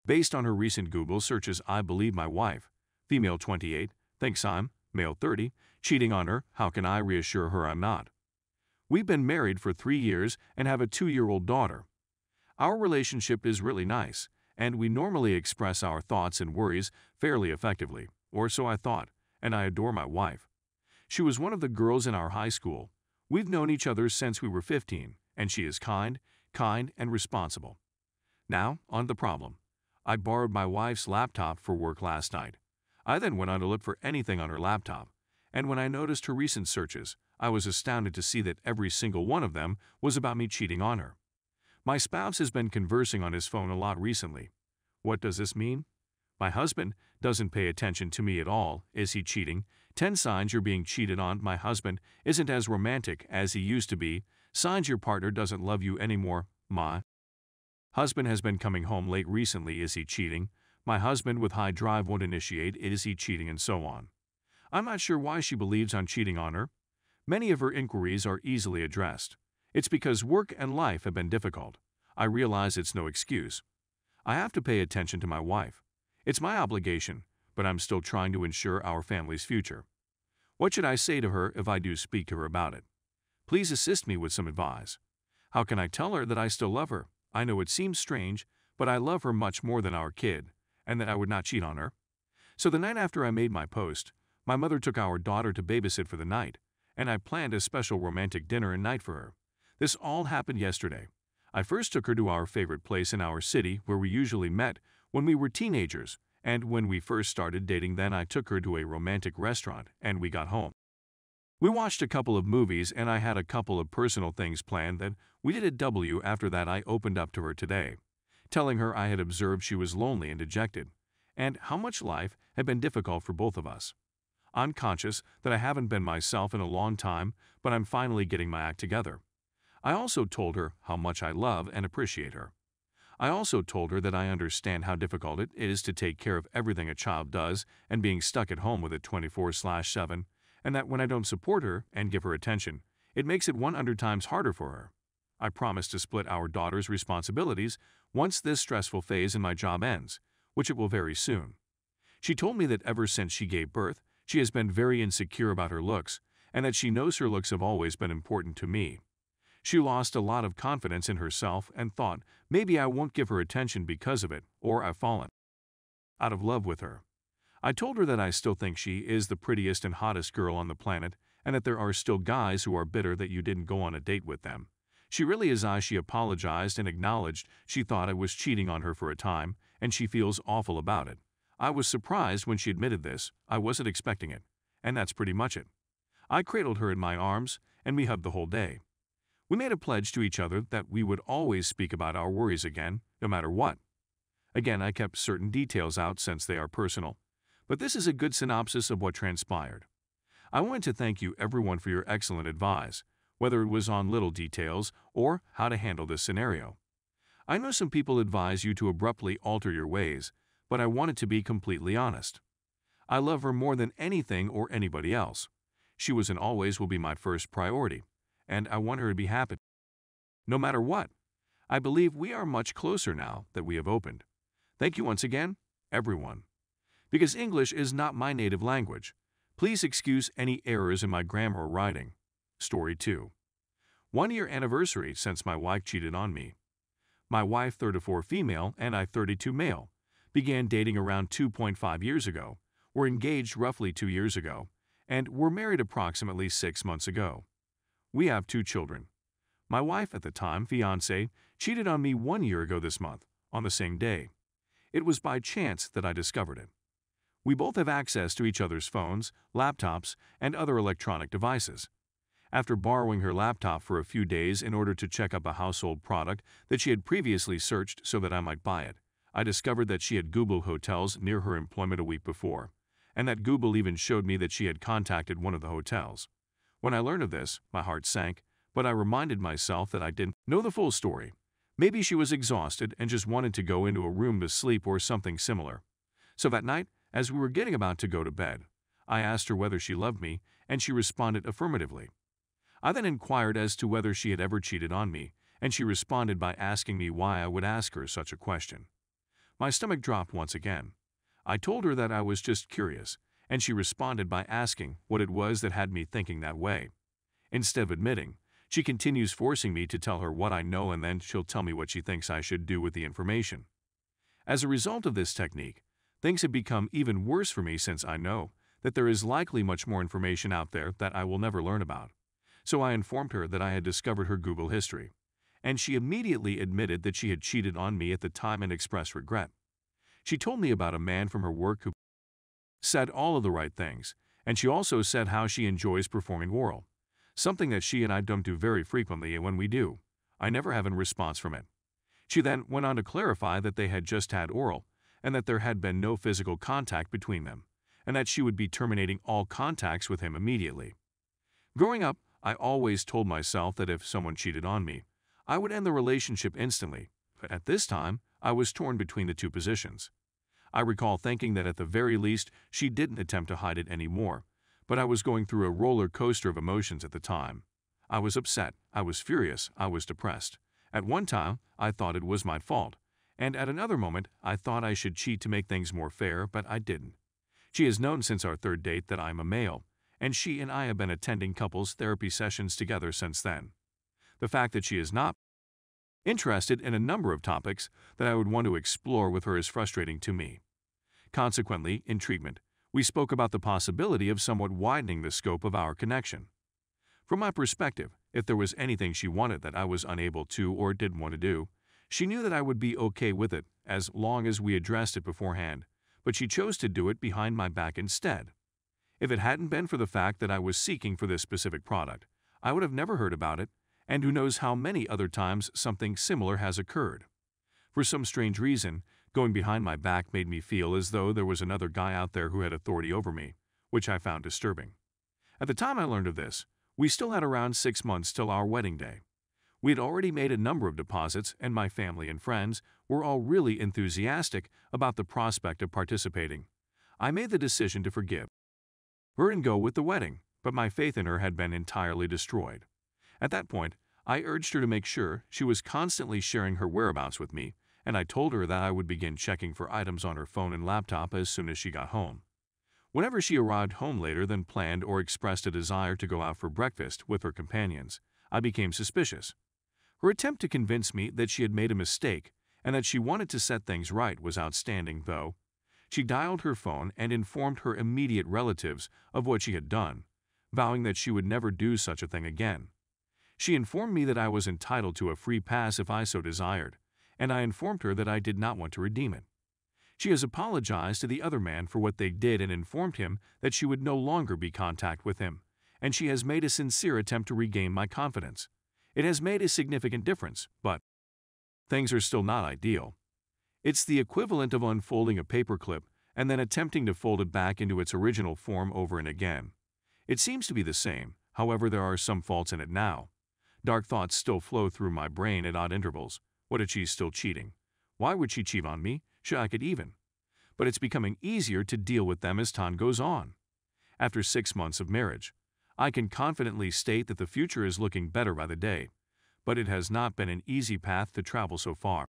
Based on her recent Google searches, I believe my wife, female 28, thinks I'm, male 30, cheating on her. How can I reassure her I'm not? We've been married for 3 years and have a 2-year-old daughter. Our relationship is really nice, and we normally express our thoughts and worries fairly effectively, or so I thought, and I adore my wife. She was one of the girls in our high school. We've known each other since we were 15, and she is kind, and responsible. Now, on the problem. I borrowed my wife's laptop for work last night. I then went on to look for anything on her laptop, and when I noticed her recent searches, I was astounded to see that every single one of them was about me cheating on her. My spouse has been conversing on his phone a lot recently. What does this mean? My husband doesn't pay attention to me at all. Is he cheating? 10 signs you're being cheated on. My husband isn't as romantic as he used to be. Signs your partner doesn't love you anymore. My husband has been coming home late recently. Is he cheating? My husband with high drive won't initiate. Is he cheating? And so on. I'm not sure why she believes I'm cheating on her. Many of her inquiries are easily addressed. It's because work and life have been difficult. I realize it's no excuse. I have to pay attention to my wife. It's my obligation, but I'm still trying to ensure our family's future. What should I say to her if I do speak to her about it? Please assist me with some advice. How can I tell her that I still love her? I know it seems strange, but I love her much more than our kid, and that I would not cheat on her. So the night after I made my post, my mother took our daughter to babysit for the night, and I planned a special romantic dinner and night for her. This all happened yesterday. I first took her to our favorite place in our city where we usually met when we were teenagers, and when we first started dating, then I took her to a romantic restaurant and we got home. We watched a couple of movies and I had a couple of personal things planned that we did at W. After that I opened up to her today, telling her I had observed she was lonely and dejected, and how much life had been difficult for both of us. I'm conscious that I haven't been myself in a long time, but I'm finally getting my act together. I also told her how much I love and appreciate her. I also told her that I understand how difficult it is to take care of everything a child does and being stuck at home with it 24/7, and that when I don't support her and give her attention, it makes it 100 times harder for her. I promised to split our daughter's responsibilities once this stressful phase in my job ends, which it will very soon. She told me that ever since she gave birth, she has been very insecure about her looks, and that she knows her looks have always been important to me. She lost a lot of confidence in herself and thought maybe I won't give her attention because of it, or I've fallen out of love with her. I told her that I still think she is the prettiest and hottest girl on the planet, and that there are still guys who are bitter that you didn't go on a date with them. She really is. She apologized and acknowledged she thought I was cheating on her for a time, and she feels awful about it. I was surprised when she admitted this. I wasn't expecting it, and that's pretty much it. I cradled her in my arms, and we hugged the whole day. We made a pledge to each other that we would always speak about our worries again, no matter what. Again, I kept certain details out since they are personal, but this is a good synopsis of what transpired. I want to thank you everyone for your excellent advice, whether it was on little details or how to handle this scenario. I know some people advise you to abruptly alter your ways, but I wanted to be completely honest. I love her more than anything or anybody else. She was and always will be my first priority, and I want her to be happy. No matter what, I believe we are much closer now that we have opened. Thank you once again, everyone. Because English is not my native language, please excuse any errors in my grammar or writing. Story 2. 1-year anniversary since my wife cheated on me. My wife, 34 female, and I, 32 male, began dating around 2.5 years ago, were engaged roughly 2 years ago, and were married approximately 6 months ago. We have 2 children. My wife at the time, fiancé, cheated on me 1 year ago this month, on the same day. It was by chance that I discovered it. We both have access to each other's phones, laptops, and other electronic devices. After borrowing her laptop for a few days in order to check up a household product that she had previously searched so that I might buy it, I discovered that she had Googled hotels near her employment a week before, and that Google even showed me that she had contacted one of the hotels. When I learned of this, my heart sank, but I reminded myself that I didn't know the full story. Maybe she was exhausted and just wanted to go into a room to sleep or something similar. So that night, as we were getting about to go to bed, I asked her whether she loved me, and she responded affirmatively. I then inquired as to whether she had ever cheated on me, and she responded by asking me why I would ask her such a question. My stomach dropped once again. I told her that I was just curious, and she responded by asking what it was that had me thinking that way. Instead of admitting, she continues forcing me to tell her what I know, and then she'll tell me what she thinks I should do with the information. As a result of this technique, things have become even worse for me, since I know that there is likely much more information out there that I will never learn about. So I informed her that I had discovered her Google history, and she immediately admitted that she had cheated on me at the time and expressed regret. She told me about a man from her work who said all of the right things, and she also said how she enjoys performing oral, something that she and I don't do very frequently, and when we do, I never have a response from it. She then went on to clarify that they had just had oral, and that there had been no physical contact between them, and that she would be terminating all contacts with him immediately. Growing up, I always told myself that if someone cheated on me, I would end the relationship instantly, but at this time, I was torn between the two positions. I recall thinking that at the very least, she didn't attempt to hide it anymore, but I was going through a roller coaster of emotions at the time. I was upset, I was furious, I was depressed. At one time, I thought it was my fault, and at another moment, I thought I should cheat to make things more fair, but I didn't. She has known since our third date that I'm a male, and she and I have been attending couples therapy sessions together since then. The fact that she is not interested in a number of topics that I would want to explore with her is frustrating to me. Consequently, in treatment, we spoke about the possibility of somewhat widening the scope of our connection. From my perspective, if there was anything she wanted that I was unable to or didn't want to do, she knew that I would be okay with it as long as we addressed it beforehand, but she chose to do it behind my back instead. If it hadn't been for the fact that I was seeking for this specific product, I would have never heard about it, and who knows how many other times something similar has occurred. For some strange reason, going behind my back made me feel as though there was another guy out there who had authority over me, which I found disturbing. At the time I learned of this, we still had around 6 months till our wedding day. We had already made a number of deposits, and my family and friends were all really enthusiastic about the prospect of participating. I made the decision to forgive her and go with the wedding, but my faith in her had been entirely destroyed. At that point, I urged her to make sure she was constantly sharing her whereabouts with me, and I told her that I would begin checking for items on her phone and laptop as soon as she got home. Whenever she arrived home later than planned or expressed a desire to go out for breakfast with her companions, I became suspicious. Her attempt to convince me that she had made a mistake and that she wanted to set things right was outstanding, though. She dialed her phone and informed her immediate relatives of what she had done, vowing that she would never do such a thing again. She informed me that I was entitled to a free pass if I so desired, and I informed her that I did not want to redeem it. She has apologized to the other man for what they did and informed him that she would no longer be in contact with him, and she has made a sincere attempt to regain my confidence. It has made a significant difference, but things are still not ideal. It's the equivalent of unfolding a paperclip and then attempting to fold it back into its original form over and again. It seems to be the same, however there are some faults in it now. Dark thoughts still flow through my brain at odd intervals. What if she's still cheating? Why would she cheat on me? Should I get even? But it's becoming easier to deal with them as time goes on. After 6 months of marriage, I can confidently state that the future is looking better by the day, but it has not been an easy path to travel so far.